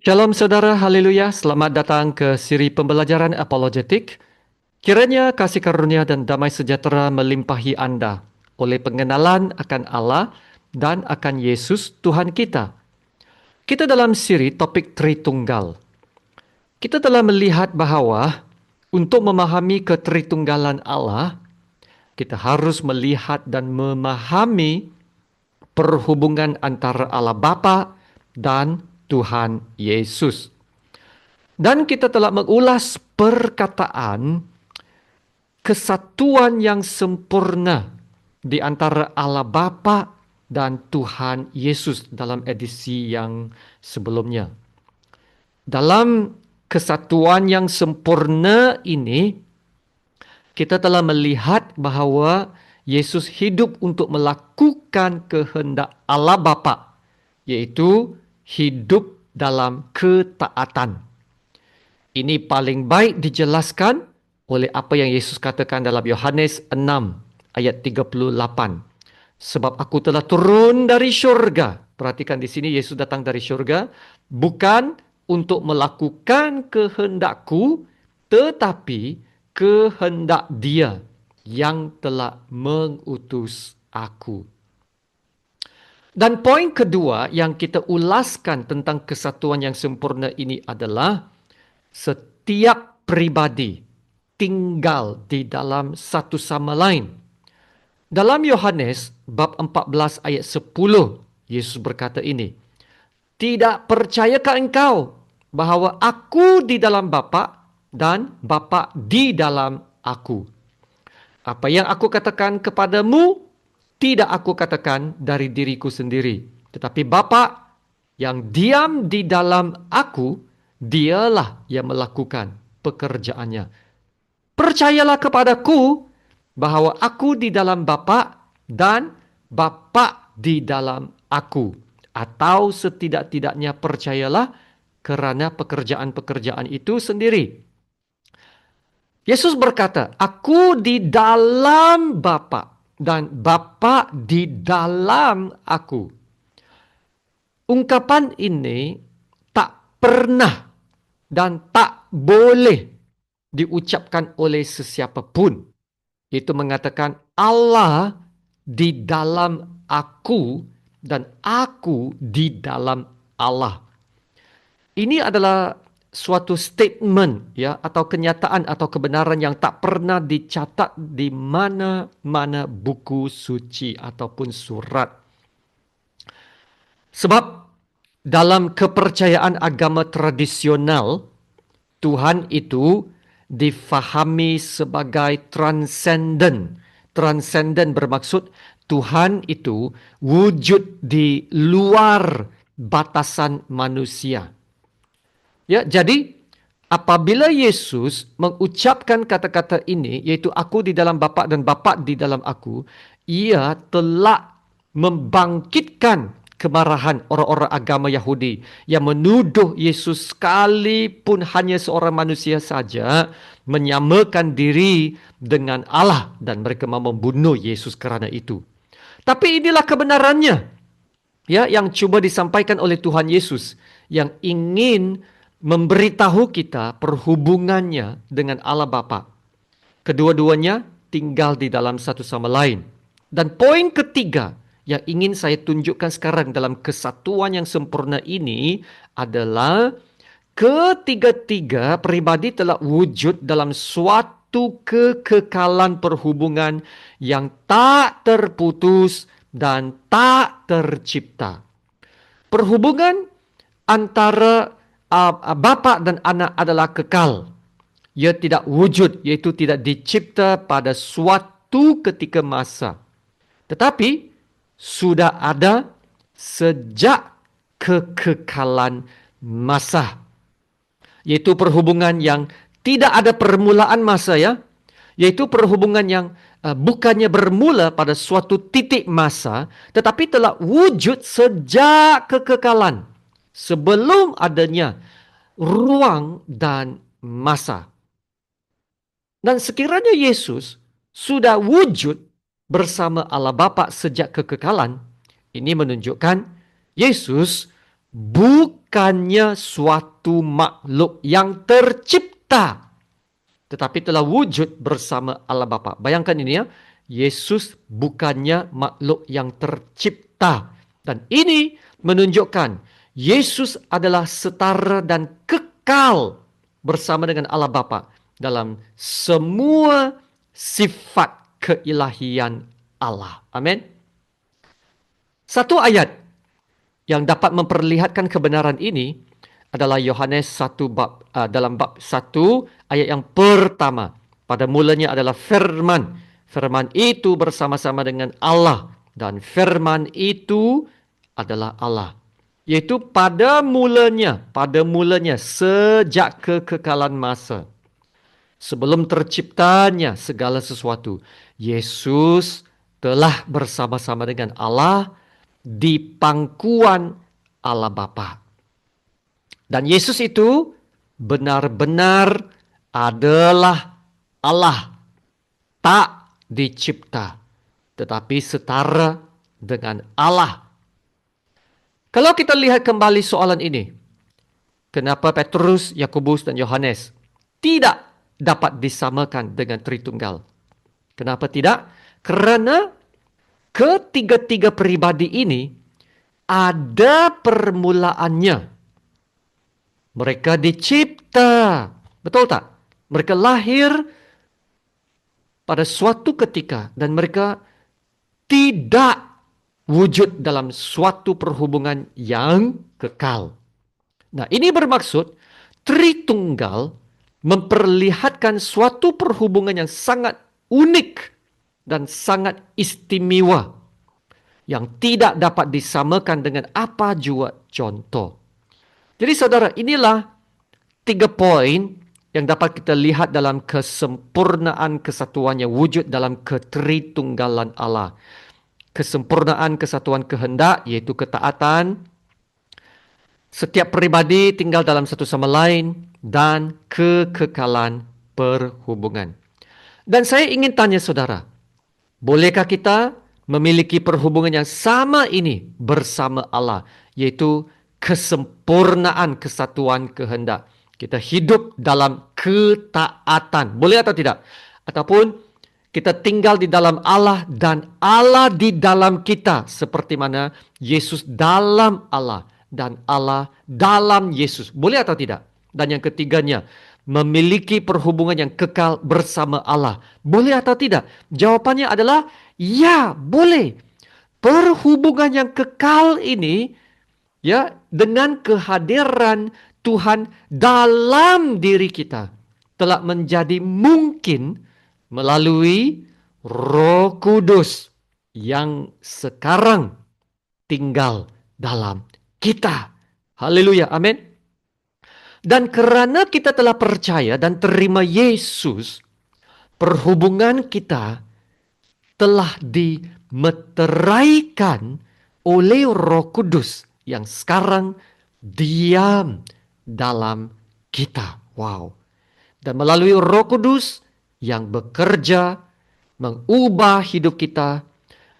Shalom saudara, haleluya. Selamat datang ke siri pembelajaran apologetik. Kiranya kasih karunia dan damai sejahtera melimpahi Anda oleh pengenalan akan Allah dan akan Yesus Tuhan kita. Kita dalam siri topik Tritunggal. Kita telah melihat bahawa untuk memahami ketritunggalan Allah, kita harus melihat dan memahami perhubungan antara Allah Bapa dan Tuhan Yesus. Dan kita telah mengulas perkataan kesatuan yang sempurna di antara Allah Bapa dan Tuhan Yesus dalam edisi yang sebelumnya. Dalam kesatuan yang sempurna ini, kita telah melihat bahawa Yesus hidup untuk melakukan kehendak Allah Bapa, yaitu hidup dalam ketaatan. Ini paling baik dijelaskan oleh apa yang Yesus katakan dalam Yohanes 6 ayat 38. Sebab aku telah turun dari syurga. Perhatikan di sini Yesus datang dari syurga. Bukan untuk melakukan kehendakku, tetapi kehendak Dia yang telah mengutus aku. Dan poin kedua yang kita ulaskan tentang kesatuan yang sempurna ini adalah setiap pribadi tinggal di dalam satu sama lain. Dalam Yohanes bab 14 ayat 10, Yesus berkata ini, "Tidak percayakah engkau bahawa aku di dalam Bapa dan Bapa di dalam aku? Apa yang aku katakan kepadamu, tidak aku katakan dari diriku sendiri, tetapi Bapa yang diam di dalam aku, Dialah yang melakukan pekerjaannya. Percayalah kepadaku bahawa aku di dalam Bapa dan Bapa di dalam aku. Atau setidak-tidaknya percayalah kerana pekerjaan-pekerjaan itu sendiri." Yesus berkata, "Aku di dalam Bapa dan Bapa di dalam aku." Ungkapan ini tak pernah dan tak boleh diucapkan oleh sesiapa pun. Itu mengatakan Allah di dalam aku dan aku di dalam Allah. Ini adalah suatu statement ya atau kenyataan atau kebenaran yang tak pernah dicatat di mana-mana buku suci ataupun surat. Sebab dalam kepercayaan agama tradisional, Tuhan itu difahami sebagai transcendent. Transcendent bermaksud Tuhan itu wujud di luar batasan manusia. Ya, jadi apabila Yesus mengucapkan kata-kata ini, yaitu aku di dalam Bapa dan Bapa di dalam aku, ia telah membangkitkan kemarahan orang-orang agama Yahudi yang menuduh Yesus sekalipun hanya seorang manusia saja menyamakan diri dengan Allah dan mereka mahu membunuh Yesus kerana itu. Tapi inilah kebenarannya ya yang cuba disampaikan oleh Tuhan Yesus yang ingin memberitahu kita perhubungannya dengan Allah Bapa. Kedua-duanya tinggal di dalam satu sama lain. Dan poin ketiga yang ingin saya tunjukkan sekarang dalam kesatuan yang sempurna ini adalah ketiga-tiga pribadi telah wujud dalam suatu kekekalan perhubungan yang tak terputus dan tak tercipta. Perhubungan antara bapa dan anak adalah kekal. Ia tidak wujud, iaitu tidak dicipta pada suatu ketika masa. Tetapi sudah ada sejak kekekalan masa. Iaitu perhubungan yang tidak ada permulaan masa ya. Iaitu perhubungan yang bukannya bermula pada suatu titik masa, tetapi telah wujud sejak kekekalan. Sebelum adanya ruang dan masa. Dan sekiranya Yesus sudah wujud bersama Allah Bapa sejak kekekalan, ini menunjukkan Yesus bukannya suatu makhluk yang tercipta, tetapi telah wujud bersama Allah Bapa. Bayangkan ini ya, Yesus bukannya makhluk yang tercipta. Dan ini menunjukkan Yesus adalah setara dan kekal bersama dengan Allah Bapa dalam semua sifat keilahian Allah. Amin. Satu ayat yang dapat memperlihatkan kebenaran ini adalah Yohanes 1 dalam bab 1 ayat yang pertama. Pada mulanya adalah firman. Firman itu bersama-sama dengan Allah dan firman itu adalah Allah. Yaitu pada mulanya sejak kekekalan masa. Sebelum terciptanya segala sesuatu, Yesus telah bersama-sama dengan Allah di pangkuan Allah Bapa. Dan Yesus itu benar-benar adalah Allah, tak dicipta, tetapi setara dengan Allah. Kalau kita lihat kembali soalan ini, kenapa Petrus, Yakobus dan Yohanes tidak dapat disamakan dengan Tritunggal? Kenapa tidak? Kerana ketiga-tiga pribadi ini ada permulaannya. Mereka dicipta. Betul tak? Mereka lahir pada suatu ketika dan mereka tidak wujud dalam suatu perhubungan yang kekal. Nah, ini bermaksud Tritunggal memperlihatkan suatu perhubungan yang sangat unik dan sangat istimewa yang tidak dapat disamakan dengan apa jua contoh. Jadi saudara, inilah 3 poin yang dapat kita lihat dalam kesempurnaan kesatuannya wujud dalam ketritunggalan Allah. Kesempurnaan kesatuan kehendak, iaitu ketaatan. Setiap pribadi tinggal dalam satu sama lain dan kekekalan perhubungan. Dan saya ingin tanya saudara, bolehkah kita memiliki perhubungan yang sama ini bersama Allah, yaitu kesempurnaan kesatuan kehendak? Kita hidup dalam ketaatan. Boleh atau tidak? Ataupun kita tinggal di dalam Allah dan Allah di dalam kita, seperti mana Yesus dalam Allah dan Allah dalam Yesus. Boleh atau tidak? Dan yang ketiganya, memiliki perhubungan yang kekal bersama Allah. Boleh atau tidak? Jawapannya adalah ya, boleh. Perhubungan yang kekal ini ya, dengan kehadiran Tuhan dalam diri kita telah menjadi mungkin melalui Roh Kudus yang sekarang tinggal dalam kita. Haleluya, amin. Dan kerana kita telah percaya dan terima Yesus, perhubungan kita telah dimeteraikan oleh Roh Kudus yang sekarang diam dalam kita. Wow. Dan melalui Roh Kudus yang bekerja mengubah hidup kita,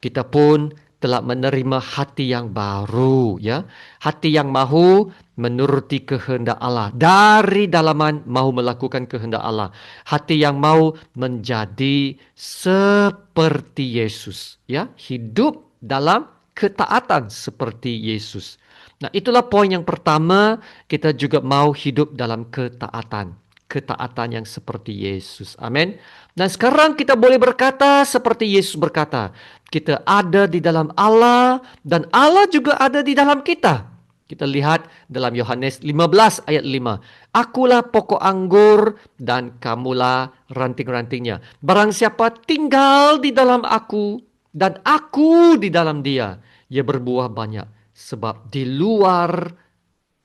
kita pun telah menerima hati yang baru, ya. Hati yang mahu menuruti kehendak Allah. Dari dalaman mahu melakukan kehendak Allah. Hati yang mahu menjadi seperti Yesus, ya. Hidup dalam ketaatan seperti Yesus. Nah, itulah poin yang pertama, kita juga mau hidup dalam ketaatan. Ketaatan yang seperti Yesus. Amin. Dan sekarang kita boleh berkata seperti Yesus berkata. Kita ada di dalam Allah dan Allah juga ada di dalam kita. Kita lihat dalam Yohanes 15 ayat 5. Akulah pokok anggur dan kamulah ranting-rantingnya. Barang siapa tinggal di dalam aku dan aku di dalam dia, ia berbuah banyak. Sebab di luar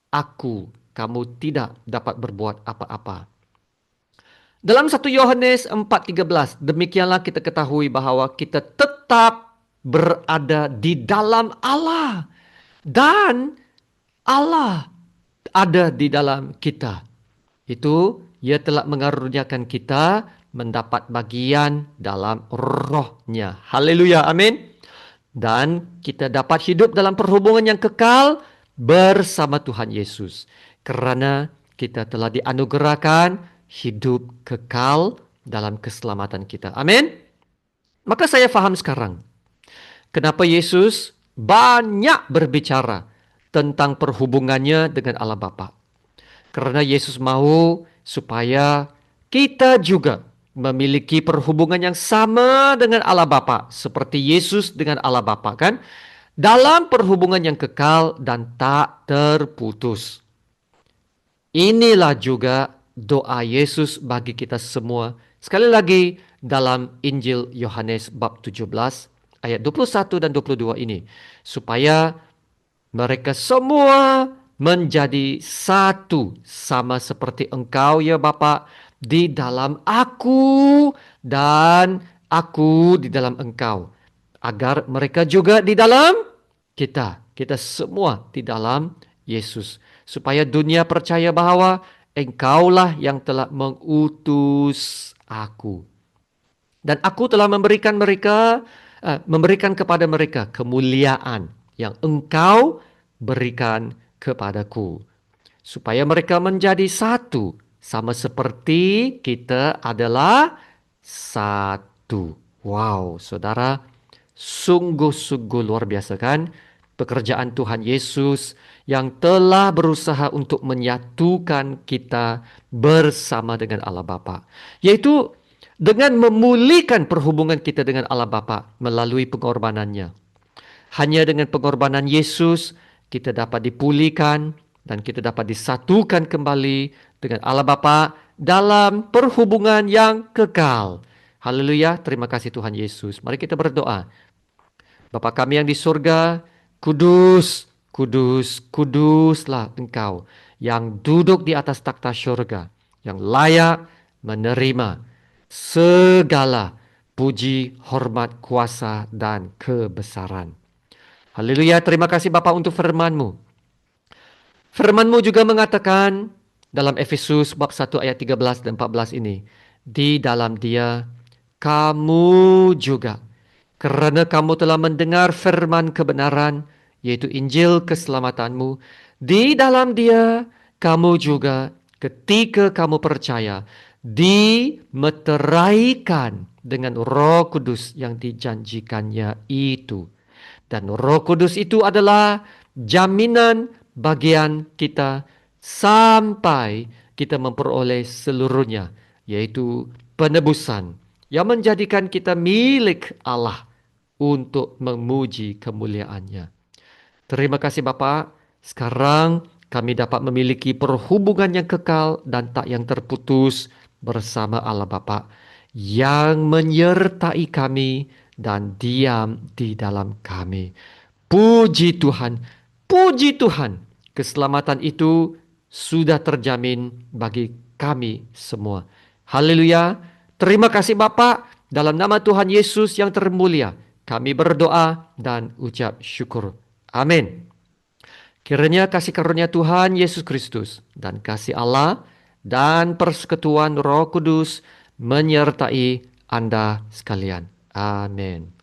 aku, kamu tidak dapat berbuat apa-apa. Dalam 1 Yohanes 4:13, demikianlah kita ketahui bahawa kita tetap berada di dalam Allah. Dan Allah ada di dalam kita. Itu, ia telah mengaruniakan kita mendapat bagian dalam rohnya. Haleluya, amin. Dan kita dapat hidup dalam perhubungan yang kekal bersama Tuhan Yesus. Karena kita telah dianugerahkan hidup kekal dalam keselamatan kita. Amin. Maka saya paham sekarang kenapa Yesus banyak berbicara tentang perhubungannya dengan Allah Bapa. Karena Yesus mau supaya kita juga memiliki perhubungan yang sama dengan Allah Bapa, seperti Yesus dengan Allah Bapa, kan? Dalam perhubungan yang kekal dan tak terputus. Inilah juga doa Yesus bagi kita semua. Sekali lagi dalam Injil Yohanes bab 17 ayat 21 dan 22 ini. Supaya mereka semua menjadi satu, sama seperti Engkau ya Bapa, di dalam aku dan aku di dalam Engkau. Agar mereka juga di dalam kita semua di dalam Yesus. Supaya dunia percaya bahwa Engkaulah yang telah mengutus aku. Dan aku telah memberikan kepada mereka kemuliaan yang Engkau berikan kepadaku. Supaya mereka menjadi satu, sama seperti kita adalah satu. Wow, saudara, sungguh-sungguh luar biasa kan? Pekerjaan Tuhan Yesus yang telah berusaha untuk menyatukan kita bersama dengan Allah Bapa. Yaitu dengan memulihkan perhubungan kita dengan Allah Bapa melalui pengorbanannya. Hanya dengan pengorbanan Yesus kita dapat dipulihkan dan kita dapat disatukan kembali dengan Allah Bapa dalam perhubungan yang kekal. Haleluya, terima kasih Tuhan Yesus. Mari kita berdoa. Bapa kami yang di surga, kudus, kudus, kuduslah Engkau yang duduk di atas takhta surga, yang layak menerima segala puji, hormat, kuasa, dan kebesaran. Haleluya, terima kasih Bapa untuk firman-Mu. Firman-Mu juga mengatakan dalam Efesus bab 1 ayat 13 dan 14 ini, di dalam Dia kamu juga, karena kamu telah mendengar firman kebenaran, yaitu Injil keselamatanmu, di dalam Dia kamu juga ketika kamu percaya dimeteraikan dengan Roh Kudus yang dijanjikannya itu. Dan Roh Kudus itu adalah jaminan bagian kita sampai kita memperoleh seluruhnya, yaitu penebusan yang menjadikan kita milik Allah untuk memuji kemuliaannya. Terima kasih Bapak. Sekarang kami dapat memiliki perhubungan yang kekal dan tak yang terputus bersama Allah Bapa yang menyertai kami dan diam di dalam kami. Puji Tuhan, puji Tuhan. Keselamatan itu sudah terjamin bagi kami semua. Haleluya. Terima kasih Bapa. Dalam nama Tuhan Yesus yang termulia, kami berdoa dan ucap syukur. Amin. Kiranya kasih karunia Tuhan Yesus Kristus dan kasih Allah dan persekutuan Roh Kudus menyertai Anda sekalian. Amin.